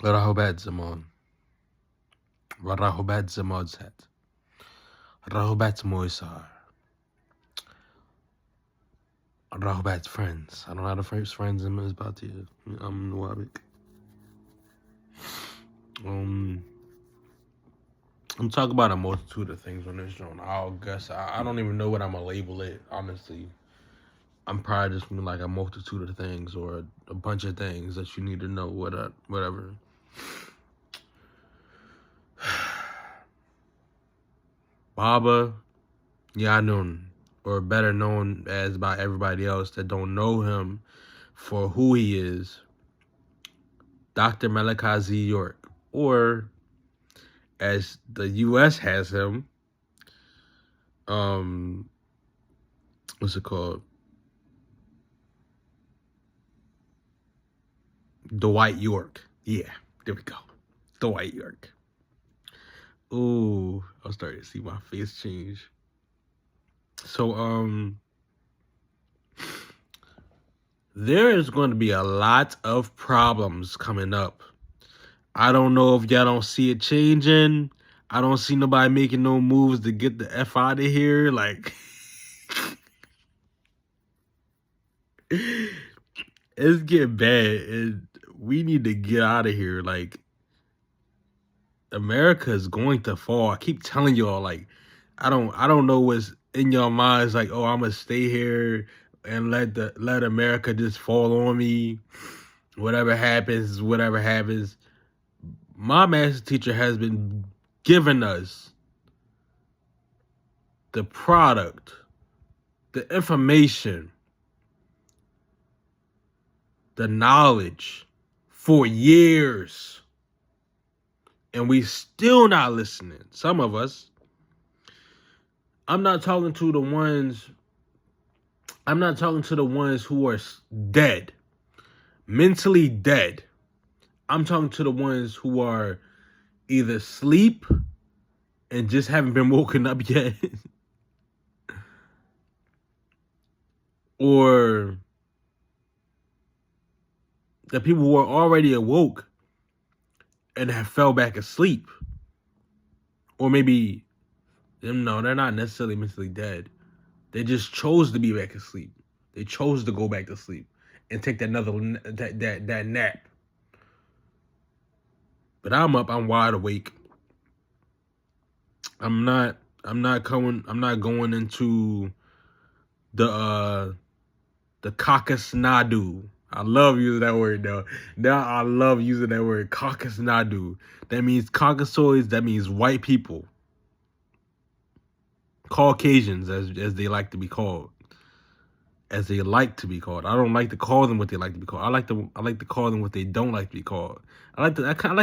رهبات زمان و رهبت زماد زد. رهبت مویسار. Rahubat friends. I don't know how to phrase friends in Mizbati. I'm Nuwabic. I'm talking about a multitude of things on this show. I guess I don't even know what I'm gonna label it. Honestly, I'm probably just like a multitude of things or a bunch of things that you need to know. Whatever. Baba Yanun, or better known as by everybody else that don't know him for who he is, Dr. Malachi York, or as the U.S. has him, what's it called? Dwight York. Yeah, there we go. Dwight York. Ooh, I'm starting to see my face change. So, there is going to be a lot of problems coming up. I don't know if y'all don't see it changing. I don't see nobody making no moves to get the F out of here. Like, it's getting bad, and we need to get out of here. Like, America is going to fall. I keep telling y'all, like, I don't know what's in your minds. Like, oh, I'm gonna stay here and let America just fall on me. Whatever happens, whatever happens. My master teacher has been giving us the product, the information, the knowledge for years. And we still not listening. Some of us. I'm not talking to the ones who are dead, mentally dead. I'm talking to the ones who are either asleep and just haven't been woken up yet, or the people who are already awoke and have fell back asleep. Or maybe, no, they're not necessarily mentally dead. They just chose to be back asleep. They chose to go back to sleep and take that nap. But I'm up. I'm wide awake. I'm not going into the caucus nadu. I love using that word though. Now I love using that word caucus nadu. That means Caucasoids. That means white people, Caucasians, as they like to be called. As they like to be called. I don't like to call them what they like to be called. I like to call them what they don't like to be called. I like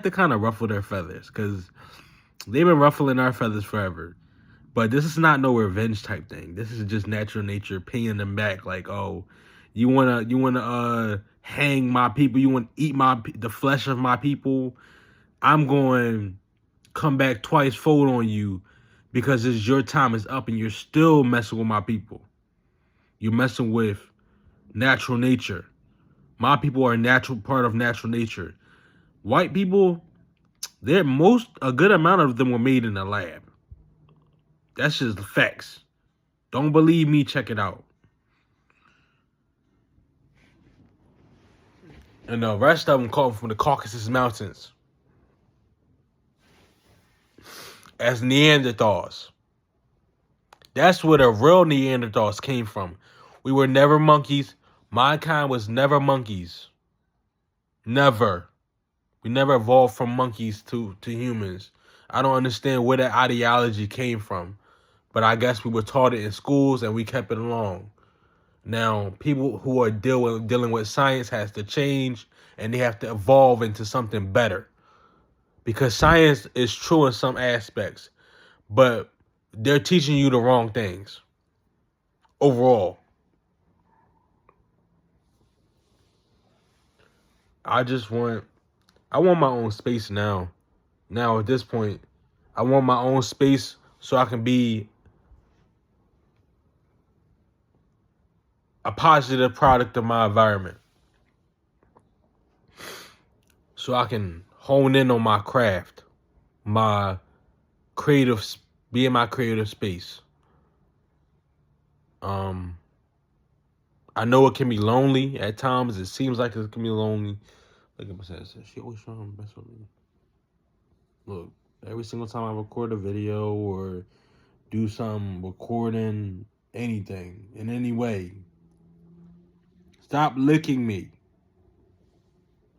to kind of ruffle their feathers because they've been ruffling our feathers forever. But this is not no revenge type thing. This is just natural nature paying them back. Like, oh, you wanna hang my people. You want to eat the flesh of my people. I'm going to come back twice fold on you because it's your time is up and you're still messing with my people. You're messing with natural nature. My people are a natural part of natural nature. White people, a good amount of them were made in a lab. That's just facts. Don't believe me, check it out. And the rest of them come from the Caucasus Mountains as Neanderthals. That's where the real Neanderthals came from. We were never monkeys. Mankind was never monkeys. Never. We never evolved from monkeys to humans. I don't understand where that ideology came from. But I guess we were taught it in schools and we kept it along. Now, people who are dealing with science has to change and they have to evolve into something better. Because science is true in some aspects, but they're teaching you the wrong things overall. I want my own space now. Now at this point, I want my own space so I can be a positive product of my environment. So I can hone in on my craft, my creative, be in my creative space. I know it can be lonely at times. It seems like it can be lonely. Look at my says she always trying to mess with me. Look, every single time I record a video or do some recording anything in any way, stop licking me.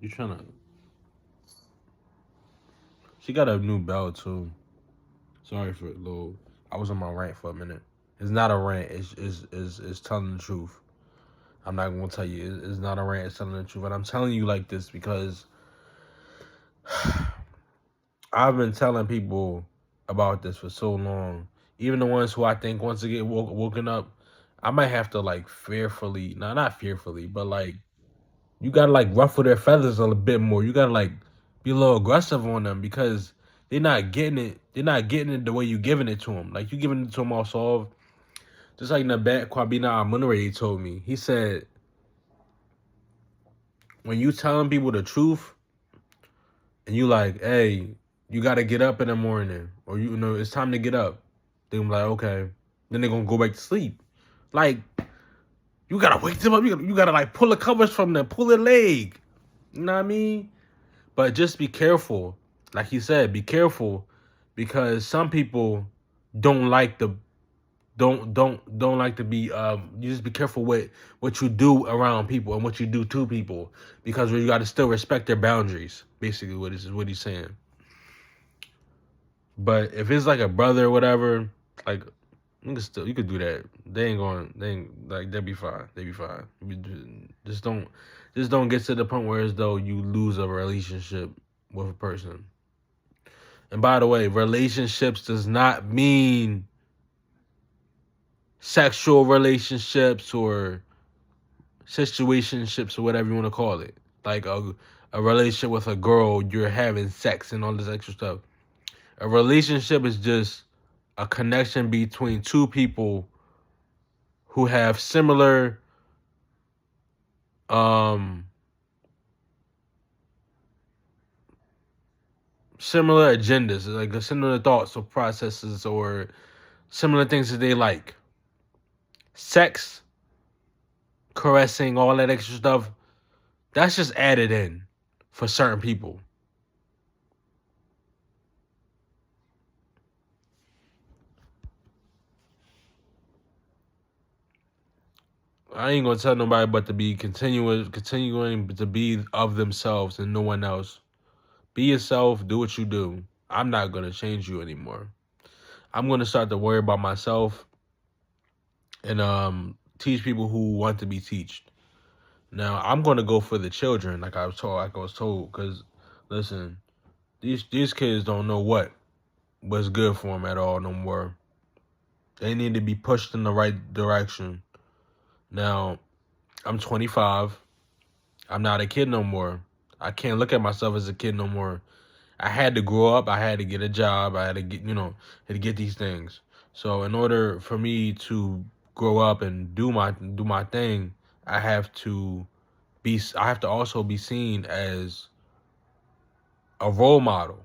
You trying to? She got a new belt too. Sorry for a little. I was on my rant for a minute. It's not a rant. It's telling the truth. I'm not gonna tell you. It's not a rant. It's telling the truth. And I'm telling you like this because I've been telling people about this for so long. Even the ones who I think once they get woken up, I might have to like fearfully, not fearfully, but like you gotta like ruffle their feathers a little bit more. You gotta like be a little aggressive on them because they're not getting it. They're not getting it the way you giving it to them. Like you giving it to them all soft. Just like Nabat Kwabena Amunere told me. He said, when you telling people the truth, and you like, hey, you gotta get up in the morning, or you know it's time to get up. They're like, okay. Then they're gonna go back to sleep. Like, you gotta wake them up. You gotta like pull the covers from them, pull their leg. You know what I mean? But just be careful. Like he said, be careful because some people don't like the don't like to be you just be careful with what you do around people and what you do to people because you got to still respect their boundaries. Basically, what he's saying. But if it's like a brother or whatever, like you could do that. They ain't like they'll be fine. They be fine. Just don't get to the point where as though you lose a relationship with a person. And by the way, relationships does not mean sexual relationships or situationships or whatever you want to call it. Like a relationship with a girl, you're having sex and all this extra stuff. A relationship is just a connection between two people who have similar similar agendas, like similar thoughts or processes or similar things that they like. Sex, caressing, all that extra stuff, that's just added in for certain people. I ain't gonna tell nobody but to be continuing to be of themselves and no one else. Be yourself, do what you do. I'm not gonna change you anymore. I'm gonna start to worry about myself and teach people who want to be taught. Now I'm gonna go for the children, like I was told, because listen, these kids don't know what's good for them at all no more. They need to be pushed in the right direction. Now, I'm 25. I'm not a kid no more. I can't look at myself as a kid no more. I had to grow up. I had to get a job. I had to get, had to get these things. So in order for me to grow up and do my thing, I have to also be seen as a role model.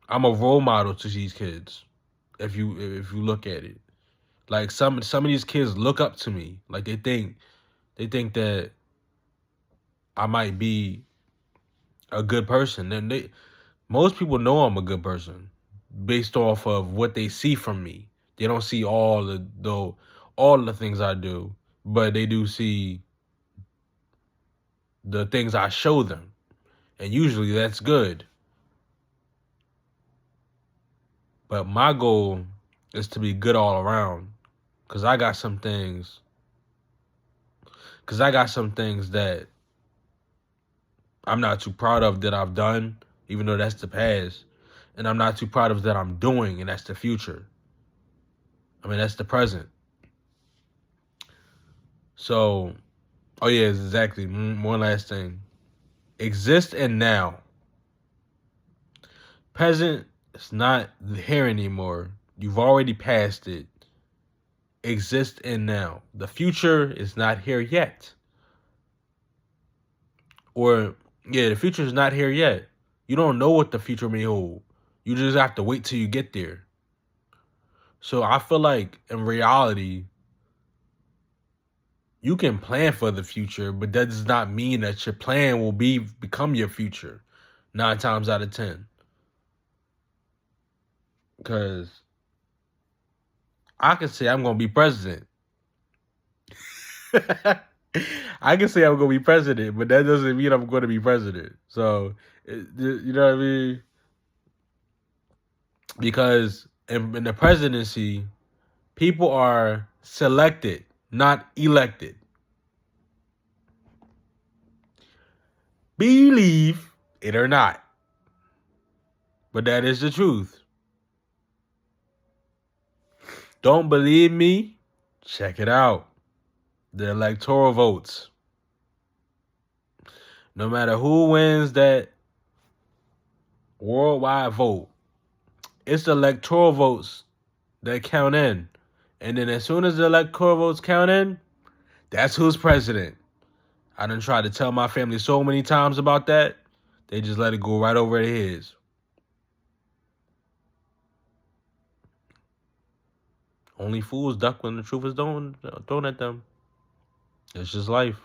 I'm a role model to these kids. If you look at it, like some of these kids look up to me. Like they think that I might be a good person. And most people know I'm a good person based off of what they see from me. They don't see all the things I do, but they do see the things I show them. And usually that's good. But my goal is to be good all around. Cause I got some things that I'm not too proud of that I've done, even though that's the past. And I'm not too proud of that I'm doing, and that's the future. I mean, that's the present. So, oh yeah, exactly. One last thing. Exist in now. Present is not here anymore. You've already passed it. Exist in now. The future is not here yet. Or Yeah, the future is not here yet. You don't know what the future may hold. You just have to wait till you get there. So I feel like in reality, you can plan for the future, but that does not mean that your plan will become your future 9 times out of 10. Because I can say I'm going to be president. I can say I'm going to be president, but that doesn't mean I'm going to be president. So, you know what I mean? Because in the presidency, people are selected, not elected. Believe it or not. But that is the truth. Don't believe me? Check it out. The electoral votes. No matter who wins that worldwide vote, it's the electoral votes that count in. And then as soon as the electoral votes count in, that's who's president. I done tried to tell my family so many times about that. They just let it go right over their heads. Only fools duck when the truth is thrown at them. It's just life.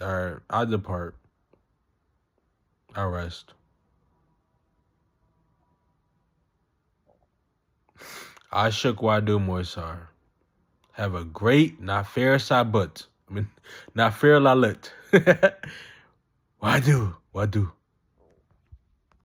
All right, I depart. I rest. I shook Wadu Moisar. Have a great Nafer Sabat. Nafer Lalit. Wadu.